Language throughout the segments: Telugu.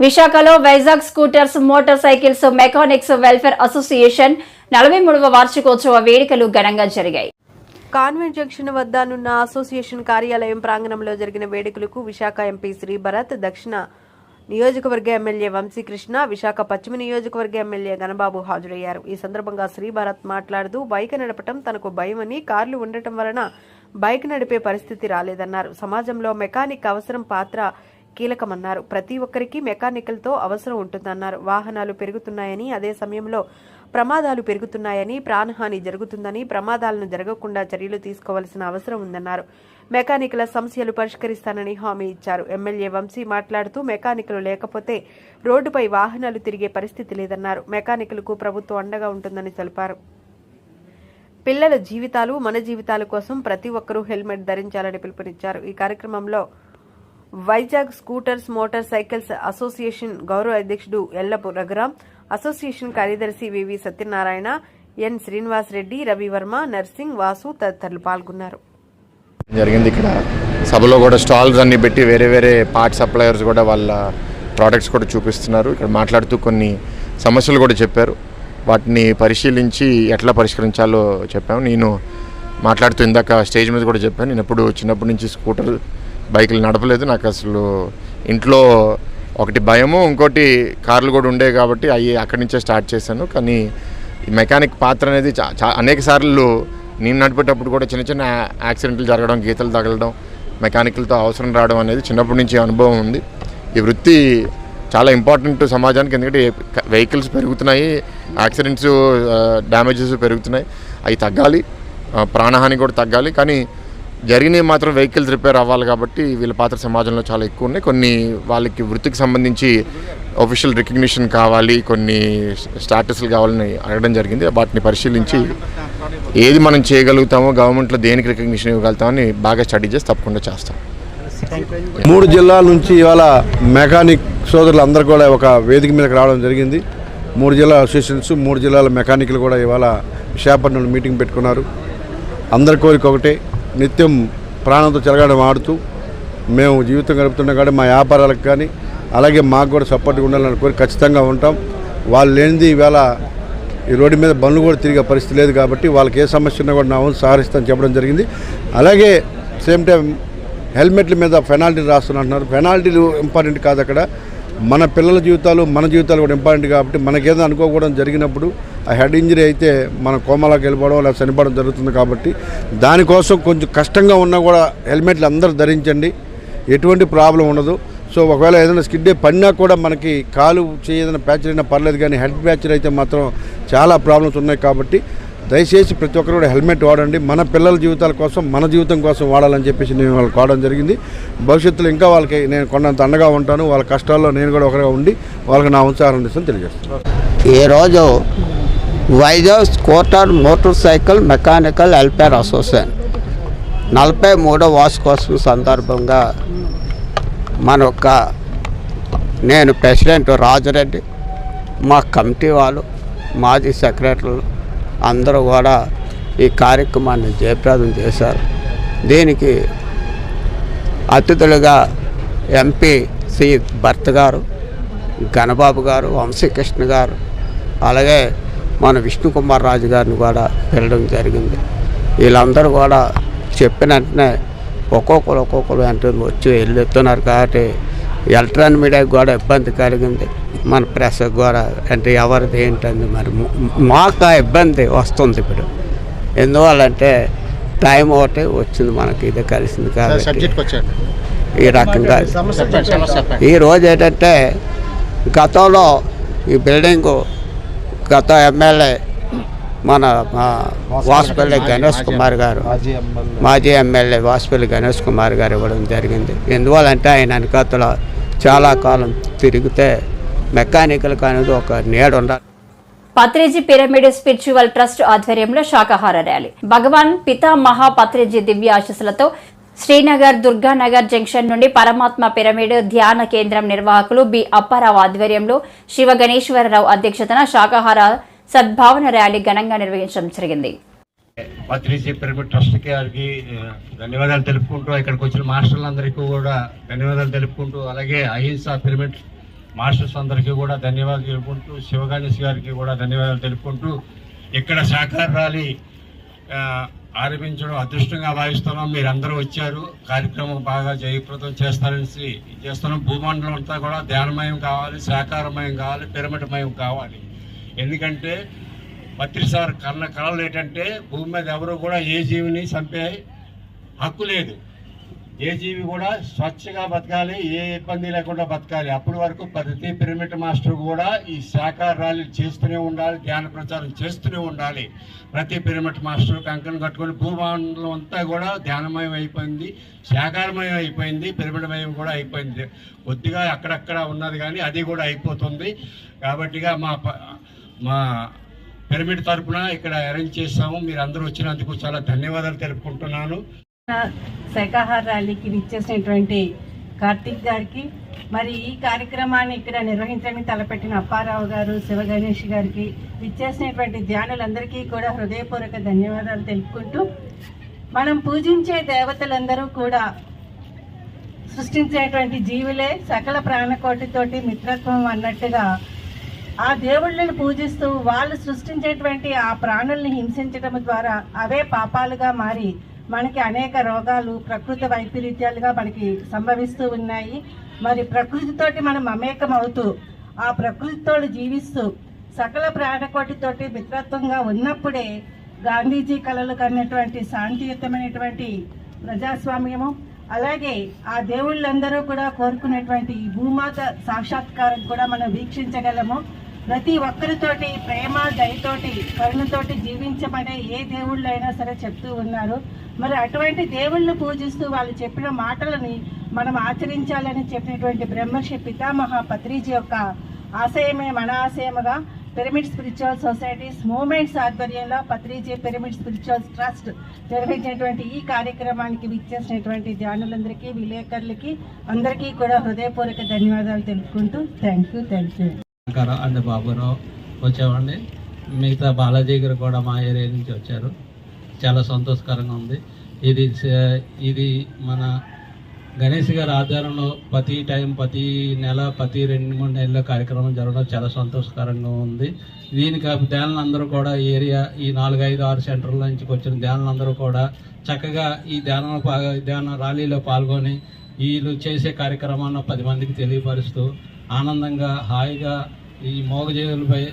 విశాఖలో Vizag scooters motorcycles mechanics welfare association 43వ వార్షికోత్సవ వేడుకలు ఘనంగా జరిగాయి. కాన్వెంట్ జంక్షన్ వద్ద నున్న అసోసియేషన్ కార్యాలయం ప్రాంగణంలో జరిగిన వేడుకలకు విశాఖ ఎంపీ శ్రీ భరత్, దక్షిణ నియోజకవర్గ ఎమ్మెల్యే వంశీకృష్ణ, విశాఖ పశ్చిమ నియోజకవర్గ ఎమ్మెల్యే గణబాబు హాజరయ్యారు. ఈ సందర్భంగా శ్రీ భరత్ మాట్లాడుతూ బైక్ నడపటం తనకు భయమని, కార్లు ఉండటం వలన బైక్ నడిపే పరిస్థితి రాలేదన్నారు. సమాజంలో మెకానిక్ అవసరం పాత్ర కీలకమన్నారు. ప్రతి ఒక్కరికి మెకానికల్తో అవసరం ఉంటుందన్నారు. వాహనాలు పెరుగుతున్నాయని, అదే సమయంలో ప్రమాదాలు పెరుగుతున్నాయని, ప్రాణహాని జరుగుతుందని, ప్రమాదాలను జరగకుండా చర్యలు తీసుకోవాల్సిన అవసరం ఉందన్నారు. మెకానికల సమస్యలు పరిష్కరిస్తానని హామీ ఇచ్చారు. ఎమ్మెల్యే వంశీ మాట్లాడుతూ మెకానికలు లేకపోతే రోడ్డుపై వాహనాలు తిరిగే పరిస్థితి లేదన్నారు. మెకానికలకు ప్రభుత్వం అండగా ఉంటుందని తెలిపారు. పిల్లల జీవితాలు మన జీవితాల కోసం ప్రతి ఒక్కరూ హెల్మెట్ ధరించాలని పిలుపునిచ్చారు. ఈ కార్యక్రమంలో Vizag scooters motor cycles association గౌరవ అధ్యక్షుడు ఎల్లపు రఘురాం, అసోసియేషన్ కార్యదర్శి వివి సత్యనారాయణ, ఎన్ శ్రీనివాస్ రెడ్డి, రవివర్మ, నర్సింగ్, వాసు తదితరులు పాల్గొన్నారు. జరిగింది. ఇక్కడ సభలో కూడా స్టాల్స్ అన్ని పెట్టి వేరే వేరే పార్ట్ సప్లయర్స్ కూడా వాళ్ళ ప్రోడక్ట్స్ కూడా చూపిస్తున్నారు. ఇక్కడ మాట్లాడుతూ కొన్ని సమస్యలు కూడా చెప్పారు. వాటిని పరిశీలించి ఎట్లా పరిష్కరించాలో చెప్పాము. నేను మాట్లాడుతూ ఇందాక స్టేజ్ మీద కూడా చెప్పాను, నేను ఎప్పుడు చిన్నప్పటి నుంచి స్కూటర్ బైకులు నడపలేదు. నాకు అసలు ఇంట్లో ఒకటి భయము, ఇంకోటి కార్లు కూడా ఉండే కాబట్టి అక్కడి నుంచే స్టార్ట్ చేశాను. కానీ ఈ మెకానిక్ పాత్ర అనేది అనేక సార్లు నేను నడిపేటప్పుడు కూడా చిన్న చిన్న యాక్సిడెంట్లు జరగడం, గీతలు తగలడం, మెకానికల్తో అవసరం రావడం అనేది చిన్నప్పటి నుంచి అనుభవం ఉంది. ఈ వృత్తి చాలా ఇంపార్టెంట్ సమాజానికి. ఎందుకంటే వెహికల్స్ పెరుగుతున్నాయి, యాక్సిడెంట్స్, డ్యామేజెస్ పెరుగుతున్నాయి. అవి తగ్గాలి, ప్రాణహాని కూడా తగ్గాలి. కానీ జరిగినవి మాత్రం వెహికల్స్ రిపేర్ అవ్వాలి. కాబట్టి వీళ్ళ పాత్ర సమాజంలో చాలా ఎక్కువ ఉన్నాయి. కొన్ని వాళ్ళకి వృత్తికి సంబంధించి ఆఫీషియల్ రికగ్నిషన్ కావాలి, కొన్ని స్టాటస్లు కావాలని అడగడం జరిగింది. వాటిని పరిశీలించి ఏది మనం చేయగలుగుతామో, గవర్నమెంట్లో దేనికి రికగ్నిషన్ ఇవ్వగలుగుతామని బాగా స్టడీ చేసి తప్పకుండా చేస్తాం. 3 జిల్లాల నుంచి ఇవాళ మెకానిక్ సోదరులు అందరూ కూడా ఒక వేదిక మీదకి రావడం జరిగింది. 3 జిల్లా అసోసియేషన్స్, 3 జిల్లాల మెకానిక్లు కూడా ఇవాళ విశాఖపట్నంలో మీటింగ్ పెట్టుకున్నారు. అందరి కోరిక ఒకటే, నిత్యం ప్రాణంతో చెలగాడం ఆడుతూ మేము జీవితం గడుపుతున్నాం. కాబట్టి మా వ్యాపారాలకు కానీ అలాగే మాకు కూడా సపోర్ట్గా ఉండాలని కోరిక ఖచ్చితంగా ఉంటాం. వాళ్ళు లేనిది ఈవేళ ఈ రోడ్డు మీద బండ్లు కూడా తిరిగే పరిస్థితి లేదు. కాబట్టి వాళ్ళకి ఏ సమస్య ఉన్నా కూడా నా వంతు సహకరిస్తానని చెప్పడం జరిగింది. అలాగే సేమ్ టైం హెల్మెట్ల మీద పెనాల్టీలు రాస్తున్నారు. పెనాల్టీలు ఇంపార్టెంట్ కాదు, అక్కడ మన పిల్లల జీవితాలు, మన జీవితాలు కూడా ఇంపార్టెంట్. కాబట్టి మనకేదో అనుకోకూడదు జరిగినప్పుడు ఆ హెడ్ ఇంజరీ అయితే మన కోమాలోకి వెళ్ళిపోవడం లేదా చనిపోవడం జరుగుతుంది. కాబట్టి దానికోసం కొంచెం కష్టంగా ఉన్నా కూడా హెల్మెట్లు అందరూ ధరించండి, ఎటువంటి ప్రాబ్లం ఉండదు. సో ఒకవేళ ఏదైనా స్కిడ్ పడినా కూడా మనకి కాలు ఏదైనా ప్యాచర్ అయినా పర్లేదు, కానీ హెడ్ ప్యాచర్ అయితే మాత్రం చాలా ప్రాబ్లమ్స్ ఉన్నాయి. కాబట్టి దయచేసి ప్రతి ఒక్కరు కూడా హెల్మెట్ వాడండి. మన పిల్లల జీవితాల కోసం, మన జీవితం కోసం వాడాలని చెప్పేసి నేను వాళ్ళకి వాడడం జరిగింది. భవిష్యత్తులో ఇంకా వాళ్ళకి నేను కొండంత అండగా ఉంటాను. వాళ్ళ కష్టాల్లో నేను కూడా ఒకరిగా ఉండి వాళ్ళకి నా ఉత్సాహం ఇస్తాను తెలియజేస్తాను. ఈరోజు Vizag scooter motorcycle mechanical welfare association 43వ వార్షికోత్సవం సందర్భంగా నేను ప్రెసిడెంట్ రాజరెడ్డి, మా కమిటీ వాళ్ళు, మాజీ సెక్రటరీలు అందరూ కూడా ఈ కార్యక్రమాన్ని జయప్రదం చేశారు. దీనికి అతిథులుగా ఎంపీ శ్రీ భరత్ గారు, గణబాబు గారు, వంశీకృష్ణ గారు, అలాగే మన విష్ణుకుమార్ రాజు గారిని కూడా పిలవడం జరిగింది. వీళ్ళందరూ కూడా చెప్పిన వెంటనే ఒక్కొక్కరు వెంటనే వచ్చి వెళ్తున్నారు. కాబట్టి ఎలక్ట్రానిక్ మీడియాకి కూడా ఇబ్బంది కలిగింది, మన ప్రెస్కి కూడా. అంటే ఎవరిది ఏంటంది మరి మాకు ఆ ఇబ్బంది వస్తుంది ఇప్పుడు. ఎందువల్లంటే టైం ఒకటి వచ్చింది మనకి, ఇది కలిసింది. కాబట్టి ఈ రకంగా ఈరోజు ఏంటంటే గతంలో ఈ బిల్డింగు గత ఎమ్మెల్యే మన వాసుపల్లి గణేష్ కుమార్ గారు, మాజీ ఎమ్మెల్యే వాసుపల్లి గణేష్ కుమార్ గారు ఇవ్వడం జరిగింది. ఎందువల్లంటే ఆయన వెనకాతల చాలా కాలం తిరిగితే మెకానికల్ అనేది ఒక నీడ ఉండాలి. పత్రిజీ పిరమిడ్ స్పిరిచువల్ ట్రస్ట్ ఆధ్వర్యంలో శాకాహార ర్యాలీ. భగవాన్ పితామహ పత్రిజీ దివ్య ఆశీస్సులతో శ్రీనగర్ దుర్గానగర్ జంక్షన్ నుండి పరమాత్మ పిరమిడ్ ధ్యాన కేంద్రం నిర్వాహకులు బి అప్పారావు ఆధ్వర్యంలో శివ గణేశ్వరరావు అధ్యక్షతన శాకాహార సద్భావన ర్యాలీ ఘనంగా నిర్వహించడం జరిగింది. పత్రిజీ పిరమిడ్ ట్రస్ట్ గారికి ధన్యవాదాలు తెలుపుకుంటూ, ఇక్కడికి వచ్చిన మాస్టర్లందరికీ కూడా ధన్యవాదాలు తెలుపుకుంటూ, అలాగే అహింసా పిరమిడ్ మాస్టర్స్ అందరికీ కూడా ధన్యవాదాలు తెలుపుకుంటూ, శివగణేష్ గారికి కూడా ధన్యవాదాలు తెలుపుకుంటూ, ఇక్కడ సహకార ర్యాలీ ఆరంభించడం అదృష్టంగా భావిస్తున్నాం. మీరందరూ వచ్చారు, కార్యక్రమం బాగా జయప్రదం చేస్తున్నాం. భూమండలం అంతా కూడా ధ్యానమయం కావాలి, సహకారమయం కావాలి, పిరమిడమయం కావాలి. ఎందుకంటే పత్రిసార్ కళలు ఏంటంటే భూమి మీద ఎవరు కూడా ఏ జీవిని చంపే హక్కు లేదు. ఏ జీవి కూడా స్వచ్ఛగా బతకాలి, ఏ ఇబ్బంది లేకుండా బతకాలి. అప్పటి వరకు ప్రతి పిరమిడ్ మాస్టర్ కూడా ఈ శాఖా ర్యాలీలు చేస్తూనే ఉండాలి, ధ్యాన ప్రచారం చేస్తూనే ఉండాలి. ప్రతి పిరమిడ్ మాస్టర్ కంకణం కట్టుకొని భూమండలం అంతా కూడా ధ్యానమయం అయిపోయింది, శాఖారమయం అయిపోయింది, పిరమిడమయం కూడా అయిపోయింది. కొద్దిగా అక్కడక్కడ ఉన్నది కానీ అది కూడా అయిపోతుంది. కాబట్టిగా మా పిరమిడ్ తరఫున ఇక్కడ అరేంజ్ చేస్తాము. మీరు అందరూ వచ్చినందుకు చాలా ధన్యవాదాలు తెలుపుకుంటున్నాను. శాఖాహార ర్యాలీకి విచ్చేసినటువంటి కార్తీక్ గారికి, మరి ఈ కార్యక్రమాన్ని ఇక్కడ నిర్వహించడానికి తలపెట్టిన అప్పారావు గారు, శివగణేష్ గారికి, విచ్చేసినటువంటి ధ్యానులందరికీ కూడా హృదయపూర్వక ధన్యవాదాలు తెలుపుకుంటూ, మనం పూజించే దేవతలందరూ కూడా సృష్టించేటువంటి జీవులే, సకల ప్రాణకోటితోటి మిత్రత్వం అన్నట్టుగా ఆ దేవుళ్ళని పూజిస్తూ వాళ్ళు సృష్టించేటువంటి ఆ ప్రాణుల్ని హింసించడం ద్వారా అవే పాపాలుగా మారి మనకి అనేక రోగాలు, ప్రకృతి వైపరీత్యాలుగా మనకి సంభవిస్తూ ఉన్నాయి. మరి ప్రకృతితోటి మనం మమేకం అవుతూ ఆ ప్రకృతితో జీవిస్తూ సకల ప్రాణకోటితోటి మిత్రత్వంగా ఉన్నప్పుడే గాంధీజీ కలలు కన్నటువంటి శాంతియుతమైనటువంటి ప్రజాస్వామ్యము, అలాగే ఆ దేవుళ్ళందరూ కూడా కోరుకునేటువంటి ఈ భూమాత సాక్షాత్కారం కూడా మనం వీక్షించగలము. ప్రతి ఒక్కరితోటి ప్రేమ, దయతోటి, కరుణతోటి జీవించమనే ఏ దేవుళ్ళైనా సరే చెప్తూ ఉన్నారు. మరి అటువంటి దేవుళ్ళను పూజిస్తూ వాళ్ళు చెప్పిన మాటలని మనం ఆచరించాలని చెప్పినటువంటి బ్రహ్మర్షి పితామహ పత్రిజీ యొక్క ఆశయమే మన ఆశయముగా పిరమిడ్ స్పిరిచువల్ సొసైటీస్ మూవ్మెంట్స్ ఆధ్వర్యంలో పత్రిజీ పిరమిడ్ స్పిరిచువల్ ట్రస్ట్ నిర్వహించినటువంటి ఈ కార్యక్రమానికి విచ్చేసినటువంటి ధ్యానులందరికీ, విలేకరులకి అందరికీ కూడా హృదయపూర్వక ధన్యవాదాలు తెలుపుకుంటూ థ్యాంక్ యూ. అండ్ బాబురావు వచ్చామండి. మిగతా బాలాజీ గారు కూడా మా ఏరియా నుంచి వచ్చారు. చాలా సంతోషకరంగా ఉంది. ఇది మన గణేష్ గారి ఆధ్వర్యంలో ప్రతి నెల, ప్రతి 2-3 నెలల కార్యక్రమం జరగడం చాలా సంతోషకరంగా ఉంది. దీనికి ధ్యానులందరూ కూడా ఏరియా ఈ 4-5-6 సెంటర్ల నుంచి వచ్చిన ధ్యానులందరూ కూడా చక్కగా ఈ ధ్యాన ర్యాలీలో పాల్గొని వీళ్ళు చేసే కార్యక్రమాన్ని 10 మందికి తెలియపరుస్తూ ఆనందంగా, హాయిగా ఈ మోగజీవులపై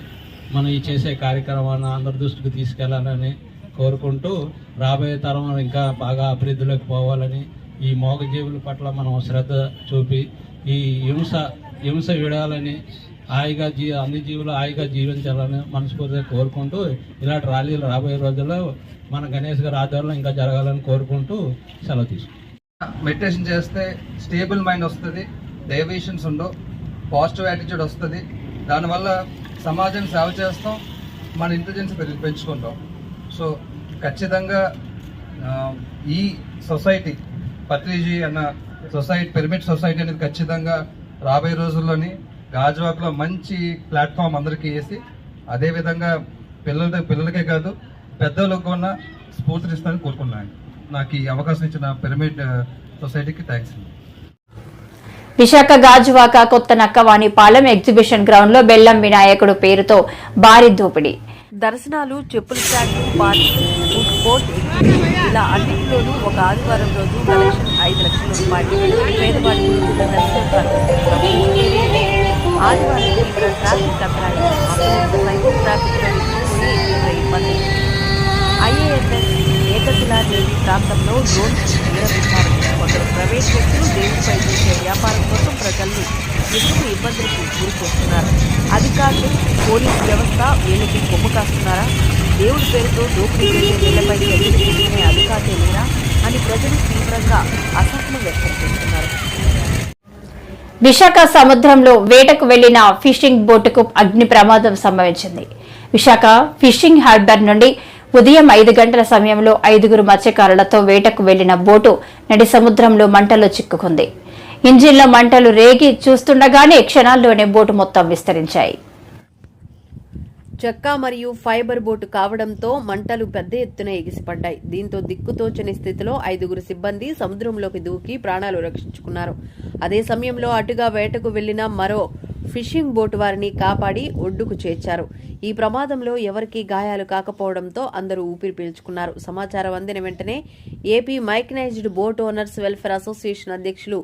మనం ఈ చేసే కార్యక్రమాన్ని అందరి దృష్టికి తీసుకెళ్లాలని కోరుకుంటూ, రాబోయే తరం ఇంకా బాగా అభివృద్ధిలోకి పోవాలని, ఈ మోగజీవుల పట్ల మనం శ్రద్ధ చూపి ఈ హింస విడాలని, హాయిగా అన్ని జీవులు హాయిగా జీవించాలని మనస్ఫూర్తిగా కోరుకుంటూ, ఇలాంటి ర్యాలీలు రాబోయే రోజుల్లో మన గణేష్ గారి ఆధ్వర్యంలో ఇంకా జరగాలని కోరుకుంటూ సెలవు తీసుకుంటాం. మెడిటేషన్ చేస్తే స్టేబుల్ మైండ్ వస్తుంది, డైవర్షన్స్ ఉండవు, పాజిటివ్ యాటిట్యూడ్ వస్తుంది. దానివల్ల సమాజానికి సేవ చేస్తాం, మన ఇంటెలిజెన్స్ పెంచుకుంటాం. సో ఖచ్చితంగా ఈ సొసైటీ, పత్రిజీ అన్న సొసైటీ, పిరమిడ్ సొసైటీ అనేది ఖచ్చితంగా రాబోయే రోజుల్లోని గాజువాక్లో మంచి ప్లాట్ఫామ్ అందరికీ వేసి, అదేవిధంగా పిల్లలకే కాదు పెద్దలకు కూడా స్ఫూర్తినిస్తానని కోరుకున్నాను. నాకు ఈ అవకాశం ఇచ్చిన పిరమిడ్ సొసైటీకి థ్యాంక్స్. విశాఖ గాజువాక కొత్త నక్కవాణిపాలెం ఎగ్జిబిషన్ గ్రౌండ్ లో బెల్లం వినాయకుడు పేరుతో భారీ దోపిడీ. దర్శనాలు, చెప్పుల స్టాండ్, పార్కింగ్, ఫుడ్ కోర్ట్, ఇలా అన్నింటిలోనూ ఒక ఆదివారం రోజు కలెక్షన్ 5 లక్షల రూపాయలు. పేదవాడి ఆదివారం తీవ్ర ట్రాఫిక్ అంతరాయం, సైకిల్ ట్రాఫిక్ ఇబ్బంది. ఐఏఎస్ఎస్ ఏకశిలాదేవి ప్రాంతంలో డ్రోన్ నిర్వహించారు. కొందరు ప్రైవేట్ వ్యక్తులు దేవుడిపై చేసే వ్యాపారం కోసం ప్రజల్ని ఎందుకు ఇబ్బందులకు గురిచేస్తున్నారు? అధికారులు, పోలీసు వ్యవస్థ వీళ్ళకి కొమ్ము కాస్తున్నారా? దేవుడి పేరుతో దోపిడీ చేసే వీళ్లపై చర్యలు తీసుకునే అధికారులే లేరా అని ప్రజలు తీవ్రంగా అసహనం వ్యక్తం చేస్తున్నారు. విశాఖ సముద్రంలో వేటకు వెళ్లిన ఫిషింగ్ బోటుకు అగ్ని ప్రమాదం సంభవించింది. విశాఖ ఫిషింగ్ హార్బర్ నుండి ఉదయం 5 గంటల సమయంలో 5గురు మత్స్యకారులతో వేటకు వెళ్లిన బోటు నడి సముద్రంలో మంటల్లో చిక్కుకుంది. ఇంజిన్లో మంటలు రేగి చూస్తుండగానే క్షణాల్లోనే బోటు మొత్తం విస్తరించాయి. చెక్క మరియు ఫైబర్ బోటు కావడంతో మంటలు పెద్ద ఎత్తున ఎగిసిపడ్డాయి. దీంతో దిక్కుతోచని స్థితిలో 5 సిబ్బంది సముద్రంలోకి దూకి ప్రాణాలు రక్షించుకున్నారు. అదే సమయంలో అటుగా వేటకు వెళ్లిన మరో ఫిషింగ్ బోటు వారిని కాపాడి ఒడ్డుకు చేర్చారు. ఈ ప్రమాదంలో ఎవరికీ గాయాలు కాకపోవడంతో అందరూ ఊపిరి పీల్చుకున్నారు. సమాచారం అందిన వెంటనే AP mechanised boat owners welfare association అధ్యక్షులు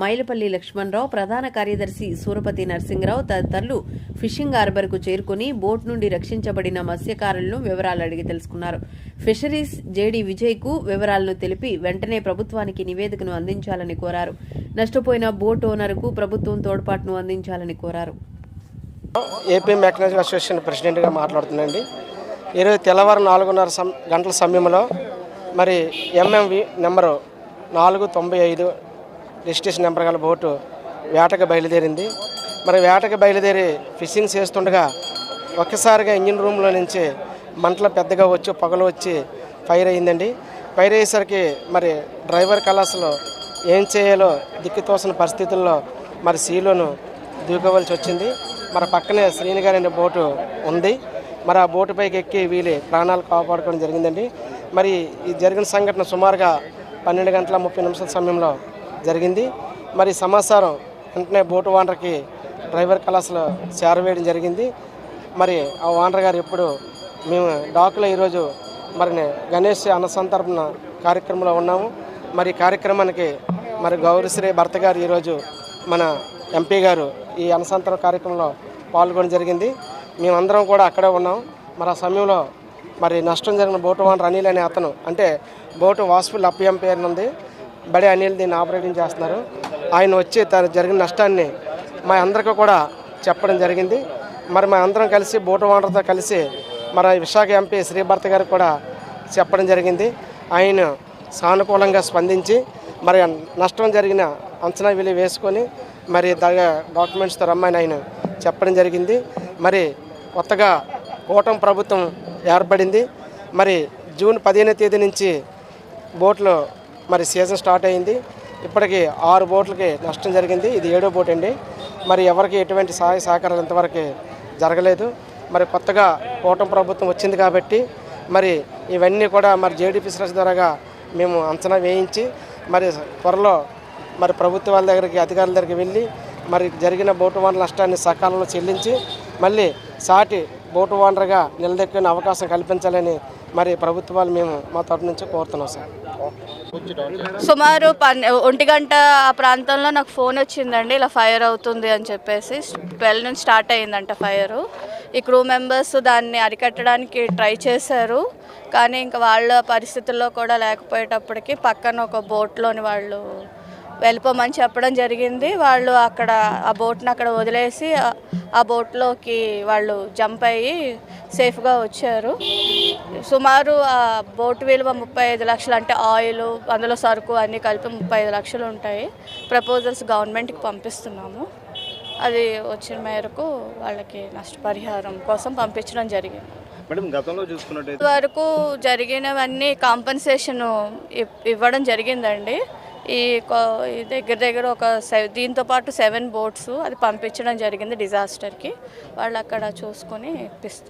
మైలపల్లి లక్ష్మణరావు, ప్రధాన కార్యదర్శి సూరపతి నరసింగరావు తదితరులు ఫిషింగ్ హార్బర్కు చేరుకుని బోట్ నుండి రక్షించబడిన మత్స్యకారులను వివరాలు అడిగి తెలుసుకున్నారు. ఫిషరీస్ జేడీ విజయ్కు వివరాలను తెలిపి వెంటనే ప్రభుత్వానికి నివేదికను అందించాలని కోరారు. నష్టపోయిన బోట్ ఓనర్కు ప్రభుత్వం తోడ్పాటును అందించాలని కోరారు. ఏపీ మెకానికల్ అసోసియేషన్ ప్రెసిడెంట్గా మాట్లాడుతున్నాండి. ఈరోజు తెల్లవారు 4:30 గంటల సమయంలో మరి ఎంఎంవి నెంబరు 495 రిజిస్ట్రేషన్ నెంబర్ గల బోటు వేటకు బయలుదేరింది. మరి వేటకు బయలుదేరి ఫిషింగ్ చేస్తుండగా ఒక్కసారిగా ఇంజిన్ రూమ్లో నుంచి మంటలు పెద్దగా వచ్చి పొగలు వచ్చి ఫైర్ అయిందండి. ఫైర్ అయ్యేసరికి మరి డ్రైవర్ కళాశాలలో ఏం చేయాలో దిక్కుతోసిన పరిస్థితుల్లో మరి సీలోను దూకోవలసి వచ్చింది. మరి పక్కనే శ్రీని గారి అనే బోటు ఉంది. మరి ఆ బోటు పైకి ఎక్కి వీళ్ళు ప్రాణాలు కాపాడుకోవడం జరిగిందండి. మరి ఈ జరిగిన సంఘటన సుమారుగా 12:30 సమయంలో జరిగింది. మరి సమాచారం వెంటనే బోటు ఓనర్కి డ్రైవర్ కళాశాల చేరవేయడం జరిగింది. మరి ఆ ఓనర్ గారు ఎప్పుడు మేము డాక్లో ఈరోజు మరి గణేష్ అన్నసంతర్పణ కార్యక్రమంలో ఉన్నాము. మరి కార్యక్రమానికి మరి గౌరవశ్రీ భర్త గారు ఈరోజు మన ఎంపీ గారు ఈ అన్నసంతరణ కార్యక్రమంలో పాల్గొనడం జరిగింది. మేమందరం కూడా అక్కడే ఉన్నాం. మరి ఆ సమయంలో మరి నష్టం జరిగిన బోటు ఓనర్ అనిల్ అనే అతను, అంటే బోటు వాసుఫుల్ అప్పియం పేరు ఉంది, బడే అనిల్ దీన్ని ఆపరేటింగ్ చేస్తున్నారు. ఆయన వచ్చి తను జరిగిన నష్టాన్ని మా అందరికీ కూడా చెప్పడం జరిగింది. మరి మా అందరం కలిసి బోటు ఓనర్తో కలిసి మరి విశాఖ ఎంపీ శ్రీభర్త గారికి కూడా చెప్పడం జరిగింది. ఆయన సానుకూలంగా స్పందించి మరి నష్టం జరిగిన అంచనా విలువ వేసుకొని మరి డాక్యుమెంట్స్తో రమ్మని ఆయన చెప్పడం జరిగింది. మరి కొత్తగా కూటమి ప్రభుత్వం ఏర్పడింది. మరి జూన్ 15వ తేదీ నుంచి బోట్లు మరి సీజన్ స్టార్ట్ అయింది. ఇప్పటికీ 6 బోట్లకి నష్టం జరిగింది. ఇది 7వ బోట్ అండి. మరి ఎవరికి ఎటువంటి సహాయ సహకారాలు ఇంతవరకు జరగలేదు. మరి కొత్తగా కూటమి ప్రభుత్వం వచ్చింది కాబట్టి మరి ఇవన్నీ కూడా మరి జేడీ ఫిషరీస్ ద్వారాగా మేము అంచనా వేయించి మరి త్వరలో మరి ప్రభుత్వాల దగ్గరికి, అధికారుల దగ్గరికి వెళ్ళి మరి జరిగిన బోటు ఓనర్ నష్టాన్ని సకాలంలో చెల్లించి మళ్ళీ సాటి బోటు ఓనర్గా నిలదొక్కునే అవకాశం కల్పించాలని మరి ప్రభుత్వాలు మేము మా తరఫు నుంచి కోరుతున్నాం సార్. సుమారు 1 గంట ఆ ప్రాంతంలో నాకు ఫోన్ వచ్చిందండి, ఇలా ఫైర్ అవుతుంది అని చెప్పేసి. 12 నుంచి స్టార్ట్ అయ్యిందంట ఫైరు. ఈ క్రూ మెంబర్స్ దాన్ని అరికట్టడానికి ట్రై చేశారు, కానీ ఇంకా వాళ్ళ పరిస్థితుల్లో కూడా లేకపోయేటప్పటికి పక్కన ఒక బోట్లోని వాళ్ళు వెళ్ళిపోమని చెప్పడం జరిగింది. వాళ్ళు అక్కడ ఆ బోట్ని అక్కడ వదిలేసి ఆ బోట్లోకి వాళ్ళు జంప్ అయ్యి సేఫ్గా వచ్చారు. సుమారు ఆ బోట్ విలువ 35 లక్షలు, అంటే ఆయిల్ అందులో సరుకు అన్నీ కలిపి 35 లక్షలు ఉంటాయి. ప్రపోజల్స్ గవర్నమెంట్కి పంపిస్తున్నాము. అది వచ్చిన మేరకు వాళ్ళకి నష్టపరిహారం కోసం పంపించడం జరిగింది. వరకు జరిగినవన్నీ కాంపన్సేషన్ ఇవ్వడం జరిగిందండి. ఈ దగ్గర ఒక దీంతో పాటు 7 బోట్స్ అది పంపించడం జరిగింది డిజాస్టర్కి. వాళ్ళు అక్కడ చూసుకొని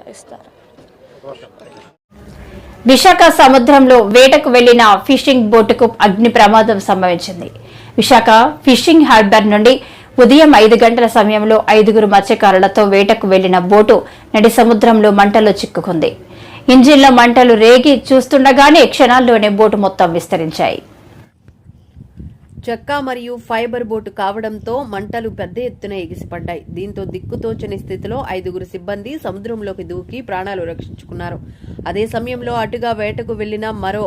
ఇస్తారు. విశాఖ సముద్రంలో వేటకు వెళ్లిన ఫిషింగ్ బోటుకు అగ్ని ప్రమాదం సంభవించింది. విశాఖ ఫిషింగ్ హార్బర్ నుండి ఉదయం 5 గంటల సమయంలో 5 మత్స్యకారులతో వేటకు వెళ్లిన బోటు నడి సముద్రంలో మంటల్లో చిక్కుకుంది. ఇంజిన్లో మంటలు రేగి చూస్తుండగానే క్షణాల్లోనే బోటు మొత్తం విస్తరించాయి. చెక్క మరియు ఫైబర్ బోటు కావడంతో మంటలు పెద్ద ఎత్తున ఎగిసిపడ్డాయి. దీంతో దిక్కుతోచని స్థితిలో 5 సిబ్బంది సముద్రంలోకి దూకి ప్రాణాలు రక్షించుకున్నారు. అదే సమయంలో అటుగా వేటకు వెళ్లిన మరో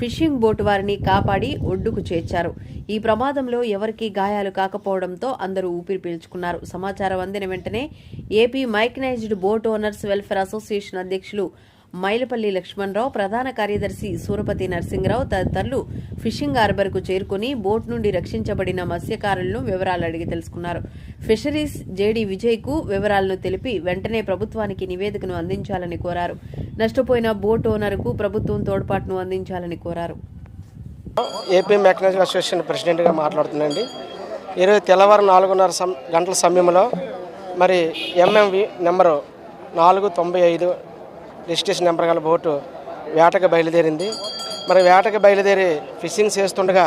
ఫిషింగ్ బోటు వారిని కాపాడి ఒడ్డుకు చేర్చారు. ఈ ప్రమాదంలో ఎవరికీ గాయాలు కాకపోవడంతో అందరూ ఊపిరి పీల్చుకున్నారు. సమాచారం అందిన వెంటనే AP mechanised boat owners welfare association అధ్యక్షులు మైలపల్లి లక్ష్మణరావు, ప్రధాన కార్యదర్శి సూరపతి నరసింగరావు తదితరులు ఫిషింగ్ హార్బర్కు చేరుకుని బోట్ నుండి రక్షించబడిన మత్స్యకారులను వివరాలు అడిగి తెలుసుకున్నారు. ఫిషరీస్ జేడీ విజయ్కు వివరాలను తెలిపి వెంటనే ప్రభుత్వానికి నివేదికను అందించాలని కోరారు. నష్టపోయిన బోట్ ఓనర్కు ప్రభుత్వం తోడ్పాటును అందించాలని కోరారు. ఏపీ మెకానికల్ అసోసియేషన్ ప్రెసిడెంట్గా మాట్లాడుతున్నాండి. ఈరోజు తెల్లవారు 4:30 గంటల సమయంలో మరి ఎంఎంవి నెంబరు 495 రిజిస్ట్రేషన్ నెంబర్ గల బోటు వేటకు బయలుదేరింది. మరి వేటకు బయలుదేరి ఫిషింగ్ చేస్తుండగా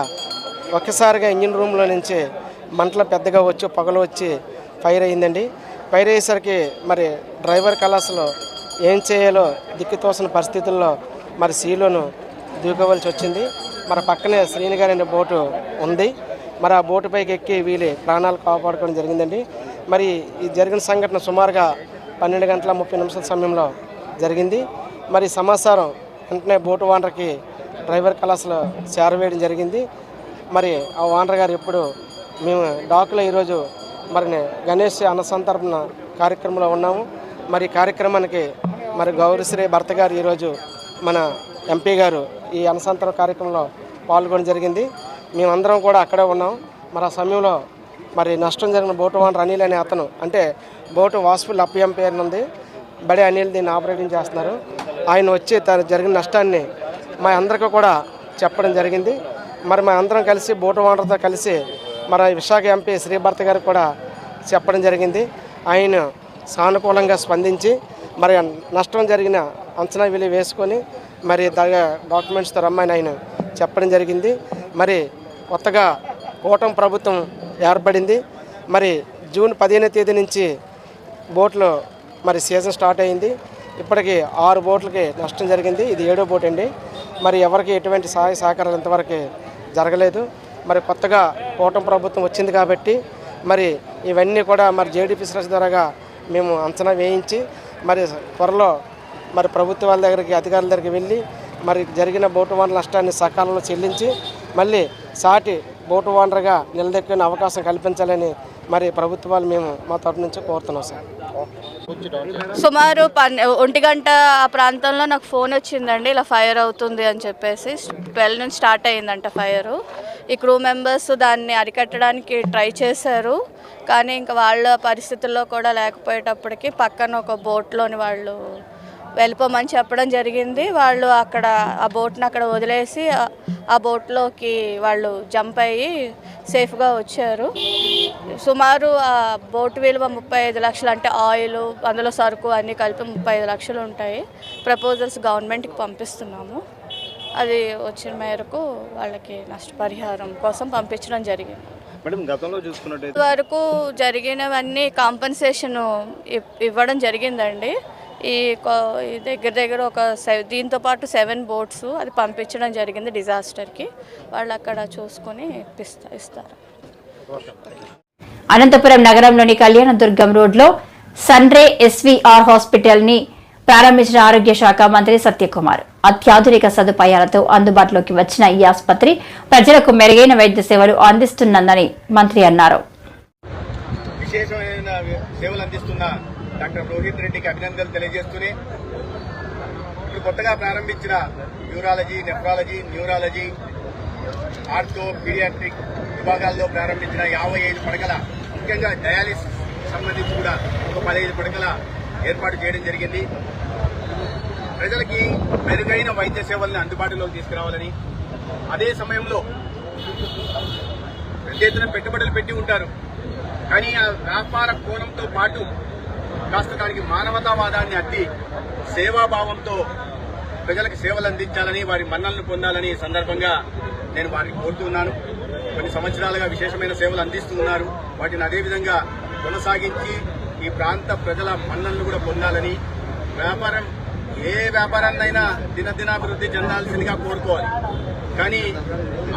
ఒక్కసారిగా ఇంజిన్ రూమ్లో నుంచి మంటలు పెద్దగా వచ్చి పొగలు వచ్చి ఫైర్ అయిందండి. ఫైర్ అయ్యేసరికి మరి డ్రైవర్ కళాశాలలో ఏం చేయాలో దిక్కుతోసిన పరిస్థితుల్లో మరి సీలోను దూకోవలసి వచ్చింది. మరి పక్కనే శ్రీనిగారి అనే బోటు ఉంది. మరి ఆ బోటు పైకి ఎక్కి వీళ్ళు ప్రాణాలు కాపాడుకోవడం జరిగిందండి. మరి ఈ జరిగిన సంఘటన సుమారుగా 12:30 సమయంలో జరిగింది. మరి సమాచారం వెంటనే బోటు ఓనర్కి డ్రైవర్ కళాశాల చేరవేయడం జరిగింది. మరి ఆ ఓనర్ గారు ఎప్పుడు మేము డాకులో ఈరోజు మరి గణేష్ అన్నసంతర్పణ కార్యక్రమంలో ఉన్నాము. మరి కార్యక్రమానికి మరి గౌరవశ్రీ భర్త గారు ఈరోజు మన ఎంపీ గారు ఈ అన్నసంతరణ కార్యక్రమంలో పాల్గొనడం జరిగింది. మేమందరం కూడా అక్కడే ఉన్నాం. మరి ఆ సమయంలో మరి నష్టం జరిగిన బోటు ఓనర్ అనిల్ అనే అతను, అంటే బోటు వాసుఫుల్ అప్పియం పేరునుంది, బడే అనిల్ దీన్ని ఆపరేటింగ్ చేస్తున్నారు. ఆయన వచ్చి తను జరిగిన నష్టాన్ని మా అందరికీ కూడా చెప్పడం జరిగింది. మరి మా అందరం కలిసి బోటు ఓనర్తో కలిసి మరి విశాఖ ఎంపీ శ్రీభర్త గారికి కూడా చెప్పడం జరిగింది. ఆయన సానుకూలంగా స్పందించి మరి నష్టం జరిగిన అంచనా విలువ వేసుకొని మరి డాక్యుమెంట్స్తో రమ్మని ఆయన చెప్పడం జరిగింది. మరి కొత్తగా కూటమి ప్రభుత్వం ఏర్పడింది. మరి జూన్ 15వ తేదీ నుంచి బోట్లు మరి సీజన్ స్టార్ట్ అయింది. ఇప్పటికీ 6 బోట్లకి నష్టం జరిగింది. ఇది 7వ బోట్ అండి. మరి ఎవరికి ఎటువంటి సహాయ సహకారాలు ఇంతవరకు జరగలేదు. మరి కొత్తగా కూటమి ప్రభుత్వం వచ్చింది కాబట్టి మరి ఇవన్నీ కూడా మరి జేడీపీ శ్రద్ధ ద్వారాగా మేము అంచనా వేయించి మరి త్వరలో మరి ప్రభుత్వాల దగ్గరికి అధికారుల దగ్గరికి వెళ్ళి మరి జరిగిన బోటు ఓనర్ నష్టాన్ని సకాలంలో చెల్లించి మళ్ళీ సాటి బోటు ఓనర్గా నిలదొక్కునే అవకాశం కల్పించాలని మరి ప్రభుత్వాలు మేము మా తరఫు నుంచి కోరుతున్నాం సార్. సుమారు 1 గంట ఆ ప్రాంతంలో నాకు ఫోన్ వచ్చిందండి, ఇలా ఫైర్ అవుతుంది అని చెప్పేసి. 12 నుంచి స్టార్ట్ అయ్యిందంట ఫైరు. ఈ క్రూ మెంబర్స్ దాన్ని అరికట్టడానికి ట్రై చేశారు, కానీ ఇంకా వాళ్ళ పరిస్థితుల్లో కూడా లేకపోయేటప్పటికి పక్కన ఒక బోట్లోని వాళ్ళు వెళ్ళిపోమని చెప్పడం జరిగింది. వాళ్ళు అక్కడ ఆ బోట్ని అక్కడ వదిలేసి ఆ బోట్లోకి వాళ్ళు జంప్ అయ్యి సేఫ్గా వచ్చారు. సుమారు ఆ బోట్ విలువ 35 లక్షలు, అంటే ఆయిల్ అందులో సరుకు అన్నీ కలిపి 35 లక్షలు ఉంటాయి. ప్రపోజల్స్ గవర్నమెంట్కి పంపిస్తున్నాము. అది వచ్చిన మేరకు వాళ్ళకి నష్టపరిహారం కోసం పంపించడం జరిగింది. గతంలో చూసుకున్నట్టు వరకు జరిగినవన్నీ కాంపన్సేషన్ ఇవ్వడం జరిగిందండి. ఈ దగ్గర ఒక దీంతో పాటు 7 బోట్స్ అది పంపించడం జరిగింది డిజాస్టర్కి. వాళ్ళు అక్కడ చూసుకొని ఇస్తారు. అనంతపురం నగరంలోని కళ్యాణదుర్గం రోడ్లో సన్రే ఎస్వీఆర్ హాస్పిటల్ని ప్రారంభించిన ఆరోగ్య శాఖ మంత్రి సత్యకుమార్. అత్యాధునిక సదుపాయాలతో అందుబాటులోకి వచ్చిన ఈ ఆసుపత్రి ప్రజలకు మెరుగైన వైద్య సేవలు అందిస్తున్నదని మంత్రి అన్నారు. విశేషమైన సేవలు అందిస్తున్న డాక్టర్ రోహిత్ రెడ్డికి అభినందనలు తెలియజేస్తూనే ఇప్పుడు కొత్తగా ప్రారంభించిన neurology, nephrology, neurology, ortho, paediatric విభాగాల్లో ప్రారంభించిన 55 పడకల, ముఖ్యంగా డయాలిసిస్ సంబంధించి కూడా ఒక 15 పడకల ఏర్పాటు చేయడం జరిగింది. ప్రజలకి మెరుగైన వైద్య సేవల్ని అందుబాటులోకి తీసుకురావాలని, అదే సమయంలో పెద్ద ఎత్తున పెట్టుబడులు పెట్టి ఉంటారు, కానీ ఆ వ్యాపార కోణంతో పాటు కాస్త దానికి మానవతావాదాన్ని అద్ది సేవాభావంతో ప్రజలకు సేవలు అందించాలని, వారి మన్నలను పొందాలని ఈ సందర్భంగా నేను వారిని కోరుతున్నాను. కొన్ని సంవత్సరాలుగా విశేషమైన సేవలు అందిస్తున్నారు, వాటిని అదేవిధంగా కొనసాగించి ఈ ప్రాంత ప్రజల మన్నలను కూడా పొందాలని, వ్యాపారం ఏ వ్యాపారాన్నైనా దినదినాభివృద్ధి చెందాల్సిందిగా కోరుకోవాలి. కానీ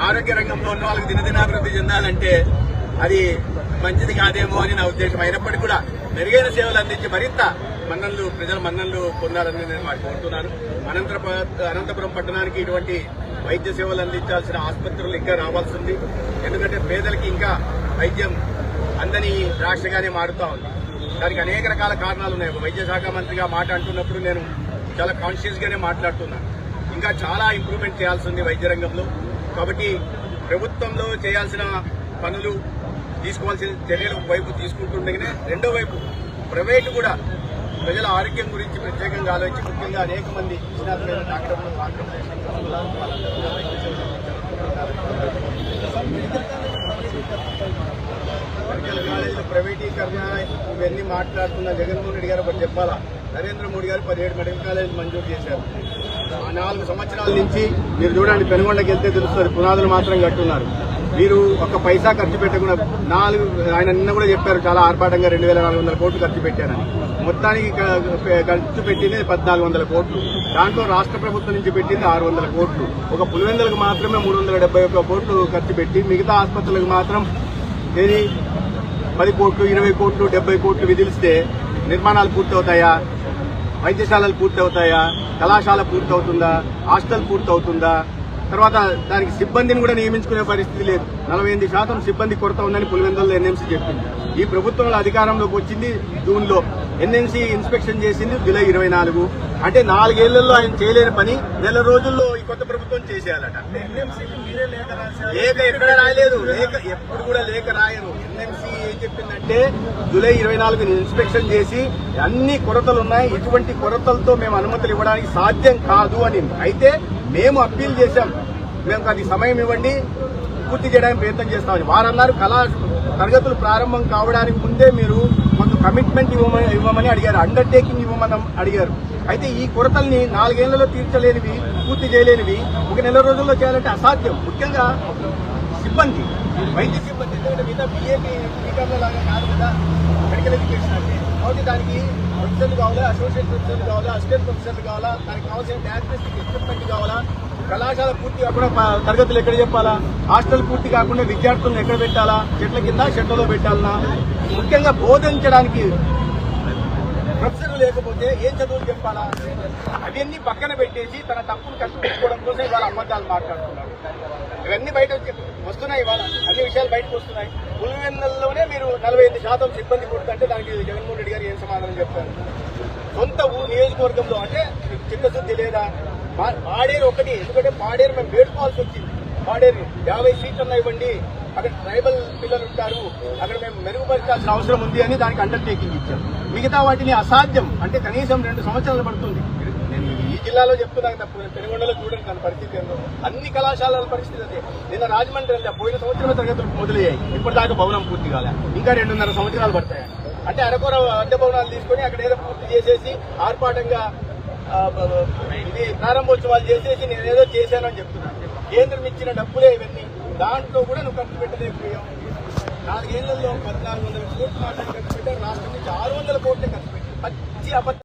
ఆరోగ్య రంగంలో ఉన్న వాళ్ళకి దినదినాభివృద్ధి చెందాలంటే అది మంచిది కాదేమో అని నా ఉద్దేశం. అయినప్పటికీ కూడా మెరుగైన సేవలు అందించి మరింత ప్రజల మన్ననలు పొందాలని నేను వారికి కోరుతున్నాను. అనంతపురం పట్టణానికి ఇటువంటి వైద్య సేవలు అందించాల్సిన ఆసుపత్రులు ఇంకా రావాల్సింది. ఎందుకంటే పేదలకి ఇంకా వైద్యం అందని రాష్ట్రంగానే మారుతా ఉంది. దానికి అనేక రకాల కారణాలు ఉన్నాయి. వైద్య శాఖ మంత్రిగా మాట అంటున్నప్పుడు నేను చాలా కాన్షియస్ గానే మాట్లాడుతున్నాను. ఇంకా చాలా ఇంప్రూవ్మెంట్ చేయాల్సింది వైద్య రంగంలో. కాబట్టి ప్రభుత్వంలో చేయాల్సిన పనులు, తీసుకోవాల్సిన చర్యలు వైపు తీసుకుంటుండగానే రెండో వైపు ప్రైవేటు కూడా ప్రజల ఆరోగ్యం గురించి ప్రత్యేకంగా ఆలోచించి, ముఖ్యంగా అనేక మంది నిష్ణాతులైన డాక్టర్లు, మెడికల్ కాలేజీల ప్రైవేటీకరణ ఇవన్నీ మాట్లాడుతున్న జగన్మోహన్ రెడ్డి గారు ఒకటి చెప్పాలా, నరేంద్ర మోడీ గారు 17 మెడికల్ కాలేజ్ మంజూరు చేశారు. ఆ 4 సంవత్సరాల నుంచి మీరు చూడండి, పెనుగొండకి వెళ్తే తెలుస్తుంది, పునాదులు మాత్రం కట్టున్నారు. మీరు ఒక్క పైసా ఖర్చు పెట్టకుండా ఆయన నిన్న కూడా చెప్పారు చాలా ఆర్భాటంగా 2400 కోట్లు ఖర్చు పెట్టారని. మొత్తానికి ఖర్చు పెట్టింది 1400 కోట్లు. దాంట్లో రాష్ట్ర ప్రభుత్వం నుంచి పెట్టింది 600 కోట్లు. ఒక పులివెందులకు మాత్రమే 371 కోట్లు ఖర్చు పెట్టి మిగతా ఆసుపత్రులకు మాత్రం 10 కోట్లు, 20 కోట్లు, 70 కోట్లు విధిస్తే నిర్మాణాలు పూర్తవుతాయా? వైద్యశాలలు పూర్తవుతాయా? కళాశాల పూర్తవుతుందా? హాస్టల్ పూర్తవుతుందా? తర్వాత దానికి సిబ్బందిని కూడా నియమించుకునే పరిస్థితి లేదు. 48% సిబ్బంది కొరత ఉందని పులివెందులలో ఎన్ఎంసీ చెప్పింది. ఈ ప్రభుత్వంలో అధికారంలోకి వచ్చింది జూన్లో, ఎన్ఎంసీ ఇన్స్పెక్షన్ చేసింది జూలై 24. అంటే 4 ఏళ్లలో ఆయన చేయలేని పని నెల రోజుల్లో ఈ కొత్త ప్రభుత్వం చేసేయాలట. లేఖ ఎక్కడ రాయలేదు, ఎప్పుడు కూడా లేఖ రాయరు. ఎన్ఎంసీ ఏం చెప్పిందంటే జూలై 24 ఇన్స్పెక్షన్ చేసి అన్ని కొరతలు ఉన్నాయి, ఇటువంటి కొరతలతో మేము అనుమతులు ఇవ్వడానికి సాధ్యం కాదు అని. అయితే మేము అప్పీల్ చేశాం, మేము అది సమయం ఇవ్వండి, పూర్తి చేయడానికి ప్రయత్నం చేస్తామని. వారన్నారు తరగతులు ప్రారంభం కావడానికి ముందే మీరు మాకు కమిట్మెంట్ ఇవ్వమని అడిగారు, అండర్టేకింగ్ ఇవ్వమని అడిగారు. అయితే ఈ కొరతల్ని 4 ఏళ్లలో తీర్చలేనివి, పూర్తి చేయలేనివి 1 నెల రోజుల్లో చేయాలంటే అసాధ్యం. ముఖ్యంగా సిబ్బంది, వైద్య సిబ్బంది, ఎందుకంటే మిగతా బీఏపీ బీకామ్ల లాగా కాదు కదా మెడికల్ ఎడ్యుకేషన్ అంటే. కాబట్టి దానికి ప్రొఫెసర్లు కావాలా, అసోసియేట్ ప్రొఫెసర్లు కావాలా, అసిస్టెంట్ ప్రొఫెసర్లు కావాలా, దానికి కావాల్సిన డయాగ్నోస్టిక్ ఎక్విప్మెంట్ కావాలా, కళాశాల పూర్తి కాకుండా తరగతులు ఎక్కడ చెప్పాలా, హాస్టల్ పూర్తి కాకుండా విద్యార్థులను ఎక్కడ పెట్టాలా, చెట్ల కింద షెడ్లలో పెట్టాలన్నా, ముఖ్యంగా బోధించడానికి ప్రొఫెసర్లు లేకపోతే ఏం చదువులు చెప్పాలా, అవన్నీ పక్కన పెట్టేసి తన తప్పును కట్టుకోవడం కోసం ఇవాళ అబద్ధాలు మాట్లాడుతున్నారు. ఇవన్నీ బయట వస్తున్నాయి, ఇవాళ అన్ని విషయాలు బయటకు వస్తున్నాయి. పులివెందులలోనే మీరు 45% సిబ్బంది కొడుతుంటే దానికి జగన్మోహన్ రెడ్డి గారు ఏం సమాధానం చెప్తారు? సొంత నియోజకవర్గంలో అంటే చిత్తశుద్ధి లేదా? పాడేరు ఒకటి, ఎందుకంటే పాడేరు మేము వేడుకోవాల్సి వచ్చింది. పాడేరు 50 సీట్లన్నా ఇవ్వండి, అక్కడ ట్రైబల్ పిల్లలు ఉంటారు, అక్కడ మేము మెరుగుపరచాల్సిన అవసరం ఉంది అని దానికి అండర్టేకింగ్ ఇచ్చాం. మిగతా వాటిని అసాధ్యం అంటే కనీసం 2 సంవత్సరాలు పడుతుంది. నేను ఈ జిల్లాలో చెప్తున్నాను తప్పు, పెనుగొండలో చూడండి దాని పరిస్థితి ఏందో. అన్ని కళాశాలల పరిస్థితి అదే. నిన్న రాజమండ్రి పోయిన సంవత్సరమే తరగతులు మొదలయ్యాయి, ఇప్పటిదాకా భవనం పూర్తి కాలే, ఇంకా 2.5 సంవత్సరాలు పడతాయి. అంటే అరకొర అద్దె భవనాలు తీసుకొని అక్కడ ఏదో పూర్తి చేసేసి ఆర్పాటంగా ఇది ప్రారంభోత్సవాలు చేసేసి నేనేదో చేశానని చెప్తున్నాను. కేంద్రం ఇచ్చిన డబ్బులే ఇవన్నీ, దాంట్లో కూడా నువ్వు ఖర్చు పెట్టలేకపోయావు. 4 ఏళ్లలో 1400 కోట్లు ఖర్చు పెట్టారు, రాష్ట్రం నుంచి 600 కోట్లే ఖర్చు పెట్టి పచ్చి అబద్ధం.